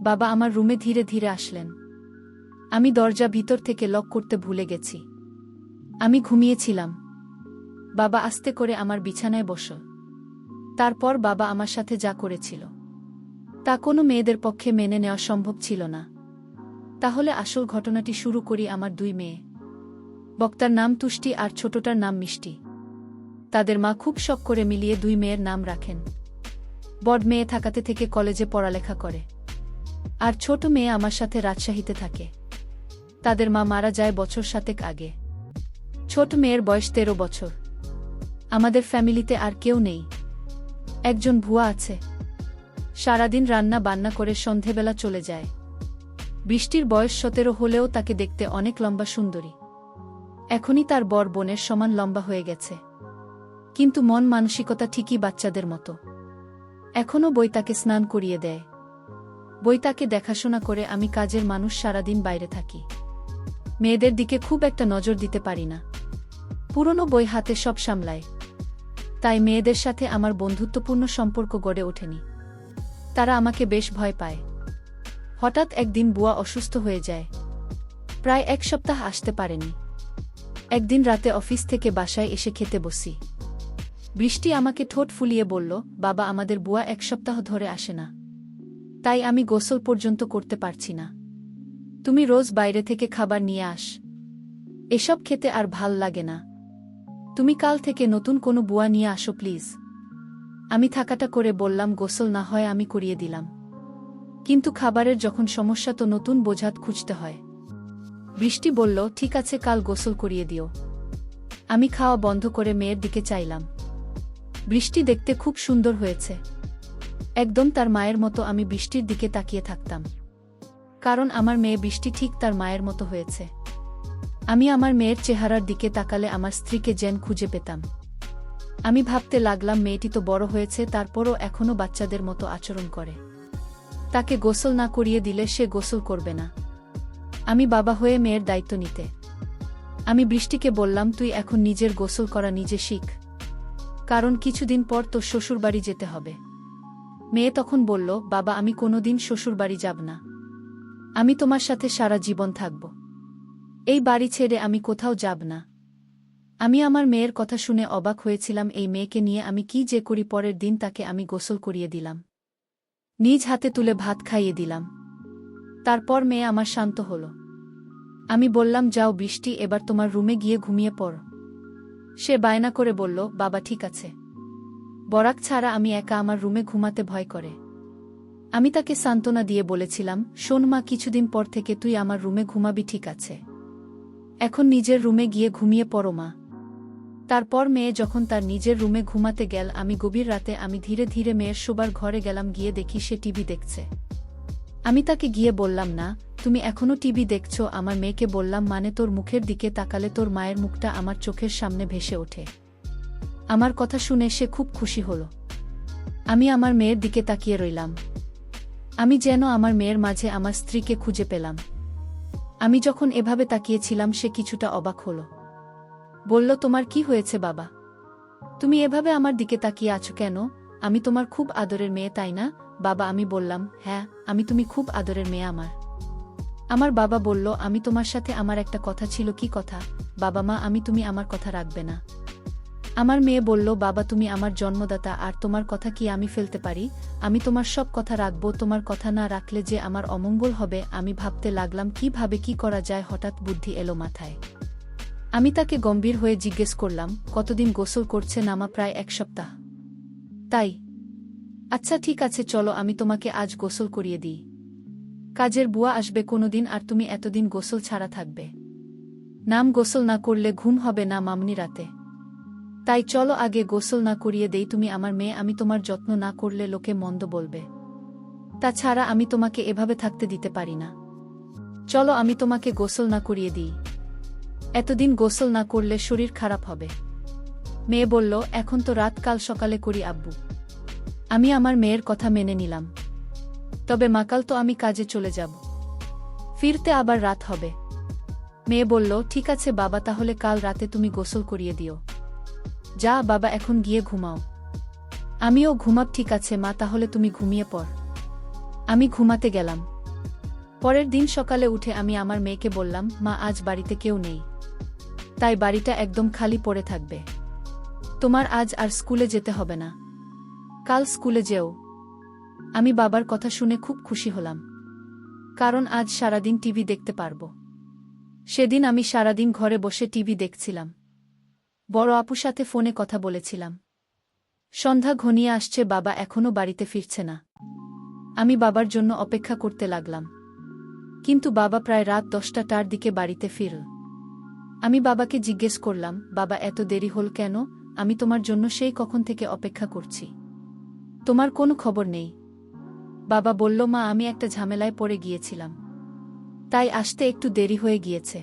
বাবা আমার রুমে ধীরে ধীরে আসলেন। আমি দরজা ভিতর থেকে লক করতে ভুলে গেছি। আমি ঘুমিয়েছিলাম। বাবা আস্তে করে আমার বিছানায় বসল। তারপর বাবা আমার সাথে যা করেছিল তা কোনো মেয়েদের পক্ষে মেনে নেওয়া সম্ভব ছিল না। তাহলে আসল ঘটনাটি শুরু করি। আমার দুই মেয়ে, বক্তার নাম তুষ্টি আর ছোটটার নাম মিষ্টি। তাদের মা খুব শখ করে মিলিয়ে দুই মেয়ের নাম রাখেন। বড় মেয়ে থাকাতে থেকে কলেজে পড়ালেখা করে, আর ছোট মেয়ে আমার সাথে রাজশাহীতে থাকে। তাদের মা মারা যায় বছর 7 আগে। ছোট মেয়ের বয়স 13 বছর। আমাদের ফ্যামিলিতে আর কেউ নেই। একজন ভুয়া আছে, সারাদিন রান্না বান্না করে সন্ধেবেলা চলে যায়। বৃষ্টির বয়স 17 হলেও তাকে দেখতে অনেক লম্বা সুন্দরী। এখনই তার বড় বোনের সমান লম্বা হয়ে গেছে, কিন্তু মন মানসিকতা ঠিকই বাচ্চাদের মতো। এখনও বই তাকে স্নান করিয়ে দেয়। বই তাকে দেখাশোনা করে। আমি কাজের মানুষ, সারাদিন বাইরে থাকি। মেয়েদের দিকে খুব একটা নজর দিতে পারি না। পুরনো বই হাতে সব সামলায়। তাই মেয়েদের সাথে আমার বন্ধুত্বপূর্ণ সম্পর্ক গড়ে ওঠেনি। তারা আমাকে বেশ ভয় পায়। হঠাৎ একদিন বুয়া অসুস্থ হয়ে যায়। প্রায় 1 সপ্তাহ আসতে পারেনি। একদিন রাতে অফিস থেকে বাসায় এসে খেতে বসি। বৃষ্টি আমাকে ঠোঁট ফুলিয়ে বলল, বাবা আমাদের বুয়া 1 সপ্তাহ ধরে আসে না, তাই আমি গোসল পর্যন্ত করতে পারছি না। তুমি রোজ বাইরে থেকে খাবার নিয়ে আস, এসব খেতে আর ভাল লাগে না। তুমি কাল থেকে নতুন কোনো বুয়া নিয়ে আসো প্লিজ। আমি থাকাটা করে বললাম, গোসল না হয় আমি করিয়ে দিলাম, কিন্তু খাবারের যখন সমস্যা তো নতুন বোঝাত খুঁজতে হয়। বৃষ্টি বলল, ঠিক আছে কাল গোসল করিয়ে দিও। আমি খাওয়া বন্ধ করে মেয়ের দিকে চাইলাম। বৃষ্টি দেখতে খুব সুন্দর হয়েছে, একদম তার মায়ের মতো। আমি বৃষ্টির দিকে তাকিয়ে থাকতাম, কারণ আমার মেয়ে বৃষ্টি ঠিক তার মায়ের মতো হয়েছে। আমি আমার মেয়ের চেহারার দিকে তাকালে আমার স্ত্রীকে যেন খুঁজে পেতাম। আমি ভাবতে লাগলাম, মেয়েটি তো বড় হয়েছে, তারপরও এখনও বাচ্চাদের মতো আচরণ করে। তাকে গোসল না করিয়ে দিলে সে গোসল করবে না। আমি বাবা হয়ে মেয়ের দায়িত্ব নিতে। আমি বৃষ্টিকে বললাম, তুই এখন নিজের গোসল করা নিজে শিখ, কারণ কিছুদিন পর তোর শ্বশুরবাড়ি যেতে হবে। মেয়ে তখন বলল, বাবা আমি কোনোদিন শ্বশুরবাড়ি যাব না। আমি তোমার সাথে সারা জীবন থাকব। এই বাড়ি ছেড়ে আমি কোথাও যাব না। আমি আমার মেয়ের কথা শুনে অবাক হয়েছিলাম। এই মেয়েকে নিয়ে আমি কি যে করি। পরের দিন তাকে আমি গোসল করিয়ে দিলাম, নিজ হাতে তুলে ভাত খাইয়ে দিলাম। তারপর মেয়ে আমার শান্ত হল। আমি বললাম, যাও বৃষ্টি, এবার তোমার রুমে গিয়ে ঘুমিয়ে পড়। সে বায়না করে বলল, বাবা ঠিক আছে। বরাক ছাড়া আমি একা আমার রুমে ঘুমাতে ভয় করে। আমি তাকে সান্ত্বনা দিয়ে বলেছিলাম, শোন মা, কিছুদিন পর থেকে তুই আমার রুমে ঘুমাবি, ঠিক আছে? এখন নিজের রুমে গিয়ে ঘুমিয়ে পড়ো মা। তারপর মেয়ে যখন তার নিজের রুমে ঘুমাতে গেল, আমি গভীর রাতে আমি ধীরে ধীরে মেয়ের শোবার ঘরে গেলাম। গিয়ে দেখি সে টিভি দেখছে। আমি তাকে গিয়ে বললাম, না তুমি এখনো টিভি দেখছো? আমার মেয়েকে বললাম, মানে তোর মুখের দিকে তাকালে তোর মায়ের মুখটা আমার চোখের সামনে ভেসে ওঠে। আমার কথা শুনে সে খুব খুশি হল। আমি আমার মেয়ের দিকে তাকিয়ে রইলাম। আমি যেন আমার মেয়ের মাঝে আমার স্ত্রীকে খুঁজে পেলাম। আমি যখন এভাবে তাকিয়েছিলাম, সে কিছুটা অবাক হল। বলল, তোমার কি হয়েছে বাবা? তুমি এভাবে আমার দিকে তাকিয়ে আছো কেন? আমি তোমার খুব আদরের মেয়ে, তাই না বাবা? আমি বললাম, হ্যাঁ আমি, তুমি খুব আদরের মেয়ে আমার। আমার বাবা বলল, আমি তোমার সাথে আমার একটা কথা ছিল। কি কথা বাবা? মা আমি, তুমি আমার কথা রাখবে না? আমার মেয়ে বলল, বাবা তুমি আমার জন্মদাতা, আর তোমার কথা কি আমি ফেলতে পারি? আমি তোমার সব কথা রাখবো, তোমার কথা না রাখলে যে আমার অমঙ্গল হবে। আমি ভাবতে লাগলাম কিভাবে কি করা যায়। হঠাৎ বুদ্ধি এলো মাথায়। আমি তাকে গম্ভীর হয়ে জিজ্ঞেস করলাম, কতদিন গোসল করছে না মা? প্রায় 1 সপ্তাহ। তাই? আচ্ছা ঠিক আছে, চলো আমি তোমাকে আজ গোসল করিয়ে দিই। কাজের বুয়া আসবে কোনোদিন, আর তুমি এতদিন গোসল ছাড়া থাকবে। নাম গোসল না করলে ঘুম হবে না মামনি রাতে। তাই চলো আগে গোসল না করিয়ে দেই। তুমি আমার মেয়ে, আমি তোমার যত্ন না করলে লোকে মন্দ বলবে। তাছাড়া আমি তোমাকে এভাবে থাকতে দিতে পারি না। চলো আমি তোমাকে গোসল না করিয়ে দিই। এতদিন গোসল না করলে শরীর খারাপ হবে। মেয়ে বলল, এখন তো রাত, কাল সকালে করি আব্বু। আমি আমার মেয়ের কথা মেনে নিলাম। তবে মাকাল তো আমি কাজে চলে যাব, ফিরতে আবার রাত হবে। মেয়ে বলল, ঠিক আছে বাবা, তাহলে কাল রাতে তুমি গোসল করিয়ে দিও। যা বাবা, এখন গিয়ে ঘুমাও। আমিও ঘুমাব। ঠিক আছে মা, তাহলে তুমি ঘুমিয়ে পড়। আমি ঘুমাতে গেলাম। পরের দিন সকালে উঠে আমি আমার মেয়েকে বললাম, মা আজ বাড়িতে কেউ নেই, তাই বাড়িটা একদম খালি পড়ে থাকবে। তোমার আজ আর স্কুলে যেতে হবে না, কাল স্কুলে যেও। আমি বাবার কথা শুনে খুব খুশি হলাম, কারণ আজ সারাদিন টিভি দেখতে পারবো। সেদিন আমি সারাদিন ঘরে বসে টিভি দেখছিলাম, বড় আপুর সাথে ফোনে কথা বলেছিলাম। সন্ধ্যা ঘনিয়ে আসছে, বাবা এখনো বাড়িতে ফিরছে না। আমি বাবার জন্য অপেক্ষা করতে লাগলাম, কিন্তু বাবা প্রায় রাত 10টার দিকে বাড়িতে ফিরল। আমি বাবাকে জিজ্ঞেস করলাম, বাবা এত দেরি হল কেন? আমি তোমার জন্য সেই কখন থেকে অপেক্ষা করছি, তোমার কোনো খবর নেই। বাবা বলল, মা আমি একটা ঝামেলায় পড়ে গিয়েছিলাম, তাই আসতে একটু দেরি হয়ে গিয়েছে।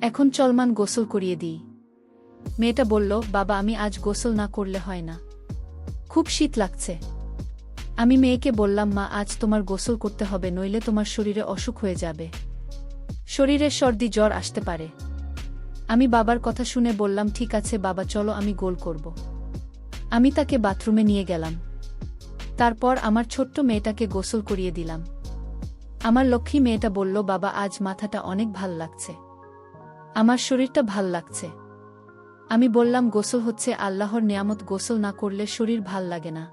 এখন চলমান গোসল করিয়ে দিই। মেয়েটা বলল, বাবা আমি আজ গোসল না করলে হয় না, খুব শীত লাগছে। আমি মেয়েকে বললাম, মা আজ তোমার গোসল করতে হবে, নইলে তোমার শরীরে অসুখ হয়ে যাবে, শরীরে সর্দি জ্বর আসতে পারে। আমি বাবার কথা শুনে বললাম, ঠিক আছে বাবা, চলো আমি গোল করব। আমি তাকে বাথরুমে নিয়ে গেলাম, তারপর আমার ছোট্ট মেয়েটাকে গোসল করিয়ে দিলাম। আমার লক্ষ্মী মেয়েটা বলল, বাবা আজ মাথাটা অনেক ভাল লাগছে, আমার শরীরটা ভাল লাগছে। আমি বললাম, গোসল হচ্ছে আল্লাহর নেয়ামত, গোসল না করলে শরীর ভাল লাগে না,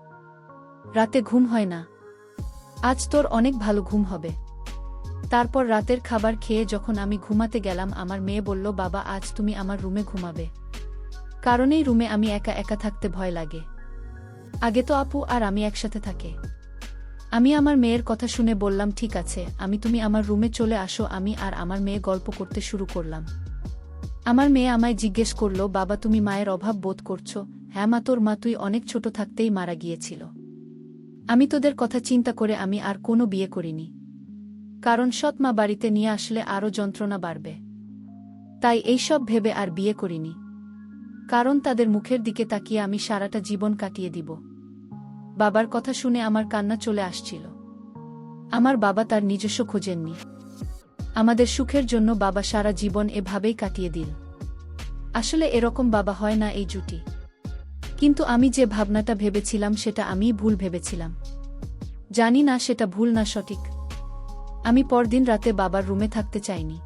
রাতে ঘুম হয় না। আজ তোর অনেক ভালো ঘুম হবে। তারপর রাতের খাবার খেয়ে যখন আমি ঘুমাতে গেলাম, আমার মেয়ে বলল, বাবা আজ তুমি আমার রুমে ঘুমাবে, কারণ এই রুমে আমি একা একা থাকতে ভয় লাগে। আগে তো আপু আর আমি একসাথে থাকে। আমি আমার মেয়ের কথা শুনে বললাম, ঠিক আছে, তুমি আমার রুমে চলে আসো। আমি আর আমার মেয়ে গল্প করতে শুরু করলাম। আমার মেয়ে আমায় জিজ্ঞেস করল, বাবা তুমি মায়ের অভাব বোধ করছো? হ্যাঁ মা, তোর মা তুই অনেক ছোট থাকতেই মারা গিয়েছিল। আমি তোদের কথা চিন্তা করে আমি আর কোনো বিয়ে করিনি, কারণ সৎ মা বাড়িতে নিয়ে আসলে আরও যন্ত্রণা বাড়বে। তাই এইসব ভেবে আর বিয়ে করিনি, কারণ তাদের মুখের দিকে তাকিয়ে আমি সারাটা জীবন কাটিয়ে দিব। বাবার কথা শুনে আমার কান্না চলে আসছিল। আমার বাবা তার নিজস্ব খোঁজেননি, আমাদের সুখের জন্য বাবা সারা জীবন এভাবেই কাটিয়ে দিল। আসলে এরকম বাবা হয় না এই জুটি। কিন্তু আমি যে ভাবনাটা ভেবেছিলাম সেটা আমিই ভুল ভেবেছিলাম। জানি না সেটা ভুল না সঠিক। আমি পরদিন রাতে বাবার রুমে থাকতে চাইনি,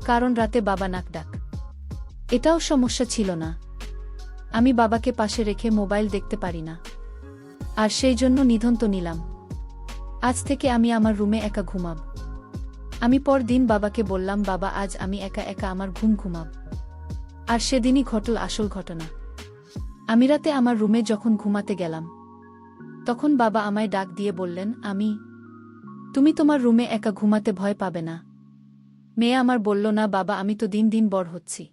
কারণ রাতে বাবা নাক ডাক। এটাও সমস্যা ছিল না, আমি বাবাকে পাশে রেখে মোবাইল দেখতে পারি না, আর সেই জন্য নিধন্ত নিলাম। আজ থেকে আমি আমার রুমে একা ঘুমাব। আমি পরদিন বাবাকে বললাম, বাবা আজ আমি একা একা আমার ঘুমাব। আর সেদিনই ঘটল আসল ঘটনা। আমি রাতে আমার রুমে যখন ঘুমাতে গেলাম, তখন বাবা আমায় ডাক দিয়ে বললেন, তুমি তোমার রুমে একা ঘুমাতে ভয় পাবে না? মেয়ে আমার বলল, না বাবা, আমি তো দিন দিন বড় হচ্ছি,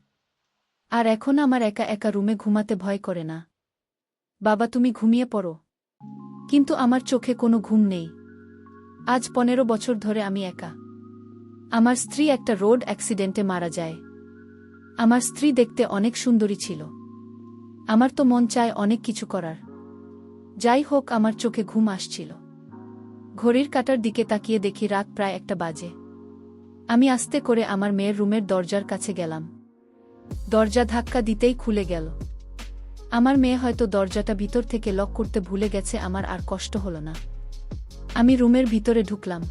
আর এখন আমার একা একা রুমে ঘুমাতে ভয় করে না। বাবা তুমি ঘুমিয়ে পড়ো। কিন্তু আমার চোখে কোনো ঘুম নেই। আজ 15 বছর ধরে আমি একা। আমার স্ত্রী একটা রোড অ্যাক্সিডেন্টে মারা যায়। আমার স্ত্রী দেখতে অনেক সুন্দরী ছিল। আমার তো মন চায় অনেক কিছু করার। যাই হোক, আমার চোখে ঘুম আসছিল। ঘড়ির কাঁটার দিকে তাকিয়ে দেখি রাত প্রায় 1টা বাজে। আমি আস্তে করে আমার মেয়ের রুমের দরজার কাছে গেলাম। দরজা ধাক্কা দিতেই খুলে গেল। আমার মেয়ে হয়তো দরজাটা ভিতর থেকে লক করতে ভুলে গেছে। আমার আর কষ্ট হলো না। আমি রুমের ভিতরে ঢুকলাম।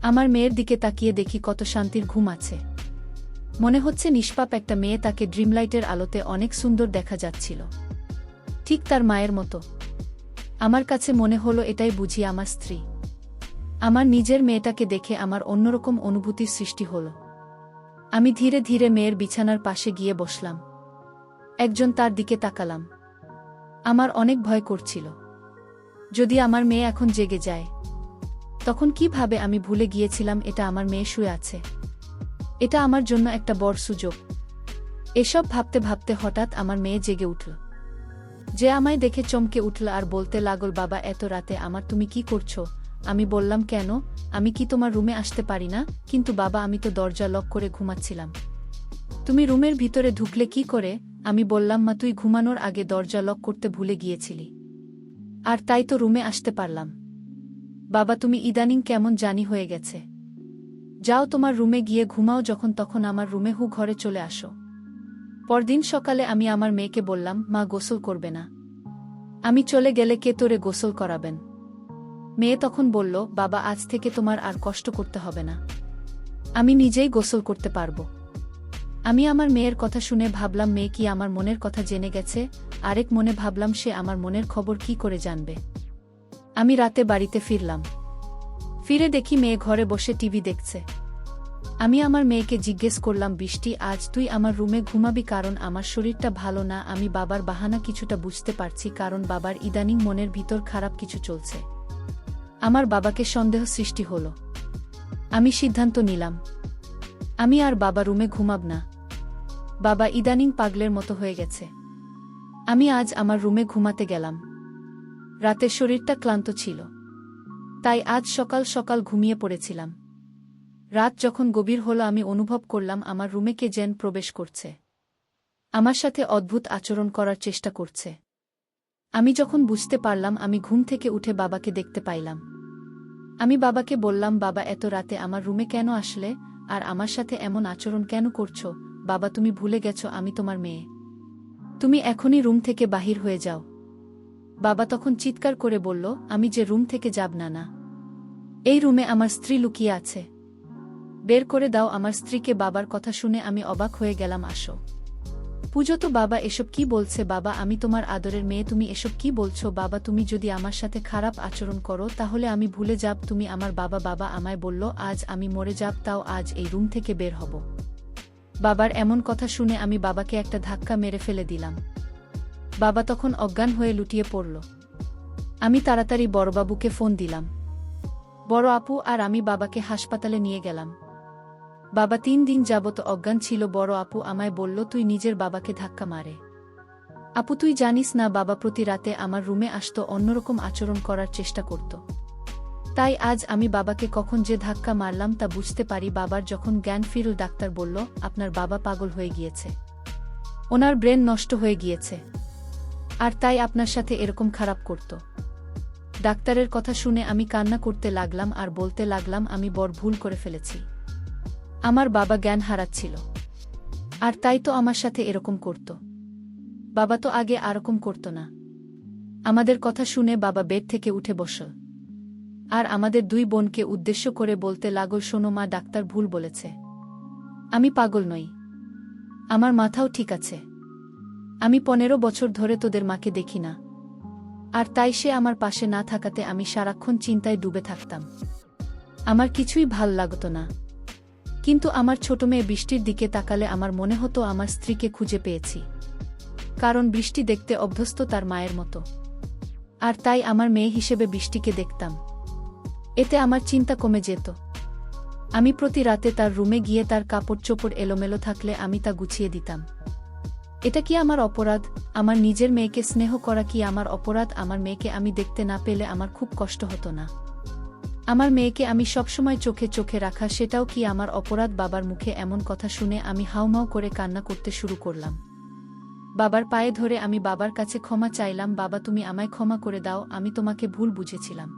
আমার মেয়ের দিকে তাকিয়ে দেখি কত শান্তির ঘুম আছে। মনে হচ্ছে নিষ্পাপ একটা মেয়ে, তাকে ড্রিমলাইটের আলোতে অনেক সুন্দর দেখা যাচ্ছিল, ঠিক তার মায়ের মতো। আমার কাছে মনে হলো এটাই বুঝি আমার স্ত্রী। আমার নিজের মেয়েটাকে দেখে আমার অন্যরকম অনুভূতির সৃষ্টি হল। আমি ধীরে ধীরে মেয়ের বিছানার পাশে গিয়ে বসলাম। একজন তার দিকে তাকালাম। আমার অনেক ভয় করছিল, যদি আমার মেয়ে এখন জেগে যায়, তখন কিভাবে? আমি ভুলে গিয়েছিলাম এটা আমার মেয়ে শুয়ে আছে। এটা আমার জন্য একটা বড় সুযোগ। এসব ভাবতে ভাবতে হঠাৎ আমার মেয়ে জেগে উঠল। যে আমায় দেখে চমকে উঠল আর বলতে লাগল, বাবা এত রাতে তুমি কি করছো? আমি বললাম, কেন, আমি কি তোমার রুমে আসতে পারি না? কিন্তু বাবা, আমি তো দরজা লক করে ঘুমাচ্ছিলাম। তুমি রুমের ভিতরে ঢুকলে কি করে? আমি বললাম, মা তুই ঘুমানোর আগে দরজা লক করতে ভুলে গিয়েছিলি, আর তাই তো রুমে আসতে পারলাম। বাবা তুমি ইদানিং কেমন জানি হয়ে গেছে। যাও তোমার রুমে গিয়ে ঘুমাও, যখন তখন আমার রুমে ঘরে চলে আসো। পরদিন সকালে আমি আমার মেয়েকে বললাম, মা গোসল করবে না? আমি চলে গেলে কে তোরে গোসল করাবেন? মেয়ে তখন বলল, বাবা আজ থেকে তোমার আর কষ্ট করতে হবে না। আমি নিজেই গোসল করতে পারবো। আমি আমার মেয়ের কথা শুনে ভাবলাম মেয়ে কি আমার মনের কথা জেনে গেছে, আরেক মনে ভাবলাম সে আমার মনের খবর কি করে জানবে। আমি রাতে বাড়িতে ফিরলাম। ফিরে দেখি মেয়ে ঘরে বসে টিভি দেখছে। আমি আমার মেয়েকে জিজ্ঞেস করলাম, বৃষ্টি আজ তুই আমার রুমে ঘুমাবি? কারণ আমার শরীরটা ভালো না। আমি বাবার বাহানা কিছুটা বুঝতে পারছি, কারণ বাবার ইদানিং মনের ভিতর খারাপ কিছু চলছে। আমার বাবাকে সন্দেহ সৃষ্টি হলো। আমি সিদ্ধান্ত নিলাম আমি আর বাবা রুমে ঘুমাব না। বাবা ইদানিং পাগলের মতো হয়ে গেছে। আমি আজ আমার রুমে ঘুমাতে গেলাম। রাতের শরীরটা ক্লান্ত ছিল, তাই আজ সকাল সকাল ঘুমিয়ে পড়েছিলাম। রাত যখন গভীর হলো আমি অনুভব করলাম আমার রুমে কে যেন প্রবেশ করছে। আমার সাথে অদ্ভুত আচরণ করার চেষ্টা করছে। আমি যখন বুঝতে পারলাম, আমি ঘুম থেকে উঠে বাবাকে দেখতে পাইলাম। আমি বাবাকে বললাম, বাবা এত রাতে আমার রুমে কেন আসলে, আর আমার সাথে এমন আচরণ কেন করছো? বাবা তুমি ভুলে গেছো আমি তোমার মেয়ে। তুমি এখনই রুম থেকে বাহির হয়ে যাও। বাবা তখন চিৎকার করে বলল, আমি যে রুম থেকে যাব না। না, এই রুমে আমার স্ত্রী লুকিয়ে আছে। বের করে দাও আমার স্ত্রীকে। বাবার কথা শুনে আমি অবাক হয়ে গেলাম। আসো পুজো তো। বাবা এসব কি বলছে? বাবা আমি তোমার আদরের মেয়ে, তুমি এসব কি বলছো? বাবা তুমি যদি আমার সাথে খারাপ আচরণ করো তাহলে আমি ভুলে যাব তুমি আমার বাবা। বাবা আমায় বলল আজ আমি মরে যাব, তাও আজ এই রুম থেকে বের হব। বাবার এমন কথা শুনে আমি বাবাকে একটা ধাক্কা মেরে ফেলে দিলাম। বাবা তখন অজ্ঞান হয়ে লুটিয়ে পড়ল। আমি তাড়াতাড়ি বড়বাবুকে ফোন দিলাম। বড় আপু আর আমি বাবাকে হাসপাতালে নিয়ে গেলাম। বাবা 3 দিন যাবত অজ্ঞান ছিল। বড় আপু আমায় বলল, তুই নিজের বাবাকে ধাক্কা মারে। আপু তুই জানিস না, বাবা প্রতি রাতে আমার রুমে আসতো, অন্যরকম আচরণ করার চেষ্টা করত। তাই আজ আমি বাবাকে কখন যে ধাক্কা মারলাম তা বুঝতে পারি। বাবার যখন জ্ঞান ফিরল ডাক্তার বলল, আপনার বাবা পাগল হয়ে গিয়েছে, ওনার ব্রেন নষ্ট হয়ে গিয়েছে, আর তাই আপনার সাথে এরকম খারাপ করত। ডাক্তারের কথা শুনে আমি কান্না করতে লাগলাম আর বলতে লাগলাম, আমি বড় ভুল করে ফেলেছি। আমার বাবা জ্ঞান হারাচ্ছিল, আর তাই তো আমার সাথে এরকম করত। বাবা তো আগে এরকম করত না। আমাদের কথা শুনে বাবা বেড থেকে উঠে বসল আর আমাদের 2 বোনকে উদ্দেশ্য করে বলতে লাগল, শোনো মা, ডাক্তার ভুল বলেছে। আমি পাগল নই, আমার মাথাও ঠিক আছে। আমি 15 বছর ধরে তোদের মাকে দেখি না, আর তাই সে আমার পাশে না থাকাতে আমি সারাক্ষণ চিন্তায় ডুবে থাকতাম। আমার কিছুই ভাল লাগতো না। কিন্তু আমার ছোট মেয়ে বৃষ্টির দিকে তাকালে আমার মনে হতো আমার স্ত্রীকে খুঁজে পেয়েছি, কারণ বৃষ্টি দেখতে অভ্যস্ত তার মায়ের মতো, আর তাই আমার মেয়ে হিসেবে বৃষ্টিকে দেখতাম। এতে আমার চিন্তা কমে যেত। আমি প্রতি রাতে তার রুমে গিয়ে তার কাপড় চোপড় এলোমেলো থাকলে আমি তা গুছিয়ে দিতাম। এটা কি আমার অপরাধ? আমার নিজের মেয়েকে স্নেহ করা কি আমার অপরাধ? আমার মেয়েকে আমি দেখতে না পেলে আমার খুব কষ্ট হতো না? আমার মেয়েকে আমি সবসময় চোখে চোখে রাখা, সেটাও কি আমার অপরাধ? বাবার মুখে এমন কথা শুনে আমি হাউমাউ করে কান্না করতে শুরু করলাম। বাবার পায়ে ধরে আমি বাবার কাছে ক্ষমা চাইলাম, বাবা তুমি আমায় ক্ষমা করে দাও, আমি তোমাকে ভুল বুঝেছিলাম।